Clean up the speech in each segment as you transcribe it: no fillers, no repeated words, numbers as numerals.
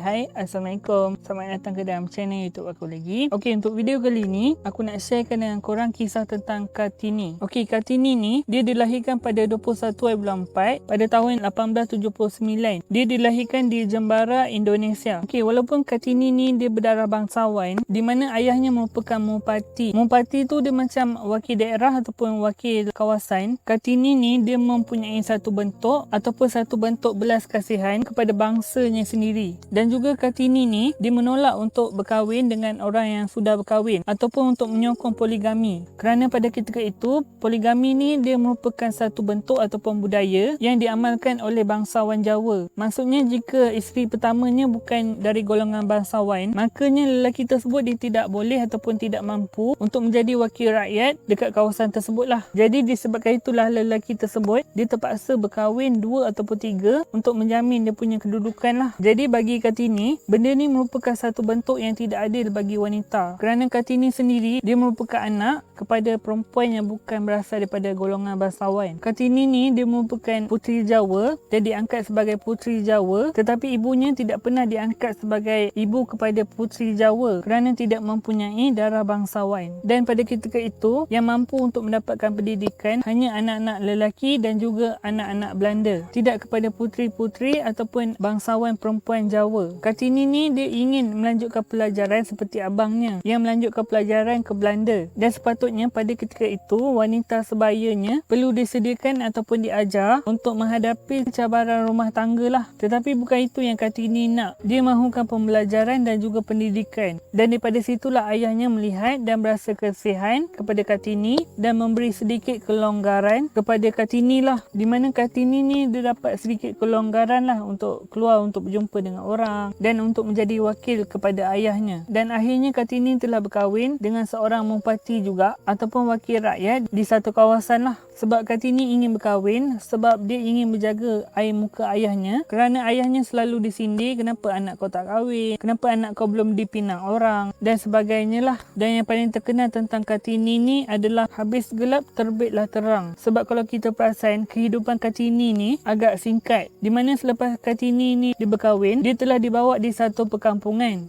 Hai, Assalamualaikum. Selamat datang ke dalam channel YouTube aku lagi. Okey, untuk video kali ni, aku nak sharekan dengan korang kisah tentang Kartini. Okey, Kartini ni, dia dilahirkan pada 21 bulan 4 pada tahun 1879. Dia dilahirkan di Jembara, Indonesia. Okey, walaupun Kartini ni dia berdarah bangsawan, di mana ayahnya merupakan mupati. Mupati tu dia macam wakil daerah ataupun wakil kawasan. Kartini ni dia mempunyai satu bentuk ataupun satu bentuk belas kasihan kepada bangsanya sendiri. Dan juga Kartini ni dia menolak untuk berkahwin dengan orang yang sudah berkahwin ataupun untuk menyokong poligami. Kerana pada ketika itu poligami ni dia merupakan satu bentuk ataupun budaya yang diamalkan oleh bangsawan Jawa. Maksudnya jika isteri pertamanya bukan dari golongan bangsawan, makanya lelaki tersebut dia tidak boleh ataupun tidak mampu untuk menjadi wakil rakyat dekat kawasan tersebut lah. Jadi disebabkan itulah lelaki tersebut dia terpaksa berkahwin 2 ataupun 3 untuk menjamin dia punya kedudukan lah. Jadi bagi Kartini, benda ni merupakan satu bentuk yang tidak adil bagi wanita. Kerana Kartini sendiri, dia merupakan anak kepada perempuan yang bukan berasal daripada golongan bangsawan. Kartini ni, dia merupakan puteri Jawa dan diangkat sebagai puteri Jawa, tetapi ibunya tidak pernah diangkat sebagai ibu kepada puteri Jawa kerana tidak mempunyai darah bangsawan. Dan pada ketika itu, yang mampu untuk mendapatkan pendidikan hanya anak-anak lelaki dan juga anak-anak Belanda. Tidak kepada puteri-puteri ataupun bangsawan perempuan Jawa. Kartini ni dia ingin melanjutkan pelajaran seperti abangnya yang melanjutkan pelajaran ke Belanda, dan sepatutnya pada ketika itu wanita sebayanya perlu disediakan ataupun diajar untuk menghadapi cabaran rumah tangga lah. Tetapi bukan itu yang Kartini nak. Dia mahukan pembelajaran dan juga pendidikan, dan daripada situlah ayahnya melihat dan berasa kasihan kepada Kartini dan memberi sedikit kelonggaran kepada Kartini lah, di mana Kartini ni dia dapat sedikit kelonggaran lah untuk keluar untuk berjumpa dengan orang dan untuk menjadi wakil kepada ayahnya. Dan akhirnya Kartini telah berkahwin dengan seorang mupati juga ataupun wakil rakyat di satu kawasan lah. Sebab Kartini ingin berkahwin sebab dia ingin menjaga air muka ayahnya, kerana ayahnya selalu disindir, kenapa anak kau tak kahwin, kenapa anak kau belum dipinang orang dan sebagainya lah. Dan yang paling terkenal tentang Kartini ni adalah habis gelap terbitlah terang. Sebab kalau kita perasan kehidupan Kartini ni agak singkat, di mana selepas Kartini ni dia berkahwin, dia telah dibawa di satu perkampungan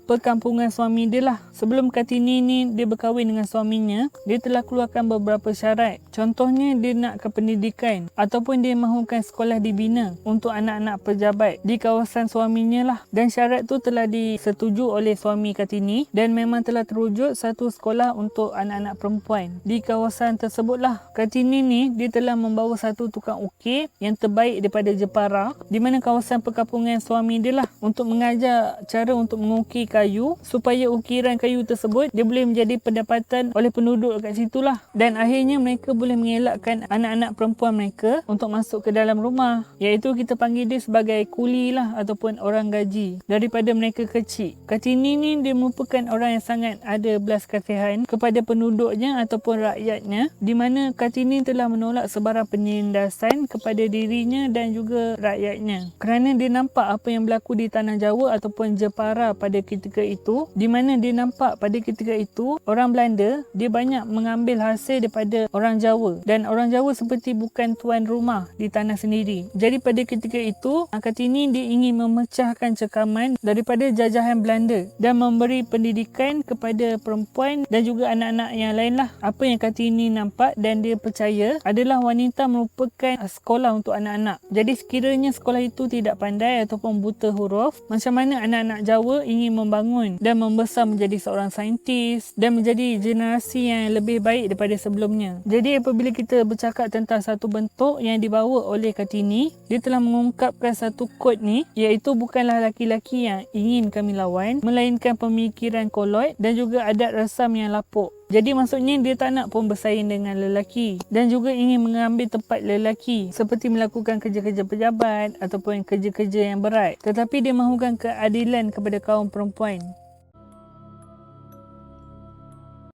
suami dia lah. Sebelum Kartini ni dia berkahwin dengan suaminya, dia telah keluarkan beberapa syarat. Contohnya dia nakkan pendidikan ataupun dia mahukan sekolah dibina untuk anak-anak pejabat di kawasan suaminya lah. Dan syarat tu telah disetujui oleh suami Kartini dan memang telah terwujud satu sekolah untuk anak-anak perempuan di kawasan tersebut lah. Kartini ni dia telah membawa satu tukang ukir yang terbaik daripada Jepara, di mana kawasan perkampungan suami dia lah, untuk mengajar cara untuk mengukir kayu supaya ukiran kayu tersebut dia boleh menjadi pendapatan oleh penduduk kat situ lah. Dan akhirnya mereka boleh mengelakkan anak-anak perempuan mereka untuk masuk ke dalam rumah, iaitu kita panggil dia sebagai kuli lah ataupun orang gaji daripada mereka kecil. Kartini ni dia merupakan orang yang sangat ada belas kasihan kepada penduduknya ataupun rakyatnya, di mana Kartini telah menolak sebarang penindasan kepada dirinya dan juga rakyatnya, kerana dia nampak apa yang berlaku di tanah Jawa ataupun Jepara pada ketika itu, di mana dia nampak pada ketika itu orang Belanda dia banyak mengambil hasil daripada orang Jawa, dan orang Jawa seperti bukan tuan rumah di tanah sendiri. Jadi pada ketika itu Kartini dia ingin memecahkan cekaman daripada jajahan Belanda dan memberi pendidikan kepada perempuan dan juga anak-anak yang lain lah. Apa yang Kartini nampak dan dia percaya adalah wanita merupakan sekolah untuk anak-anak. Jadi sekiranya sekolah itu tidak pandai ataupun buta huruf, macam mana anak-anak Jawa ingin membangun dan membesar menjadi seorang saintis dan menjadi generasi yang lebih baik daripada sebelumnya. Jadi apabila kita bercakap tentang satu bentuk yang dibawa oleh Kartini, dia telah mengungkapkan satu kod ni, iaitu bukanlah laki-laki yang ingin kami lawan, melainkan pemikiran kolot dan juga adat resam yang lapuk. Jadi maksudnya dia tak nak pun bersaing dengan lelaki dan juga ingin mengambil tempat lelaki seperti melakukan kerja-kerja pejabat ataupun kerja-kerja yang berat, tetapi dia mahukan keadilan kepada kaum perempuan.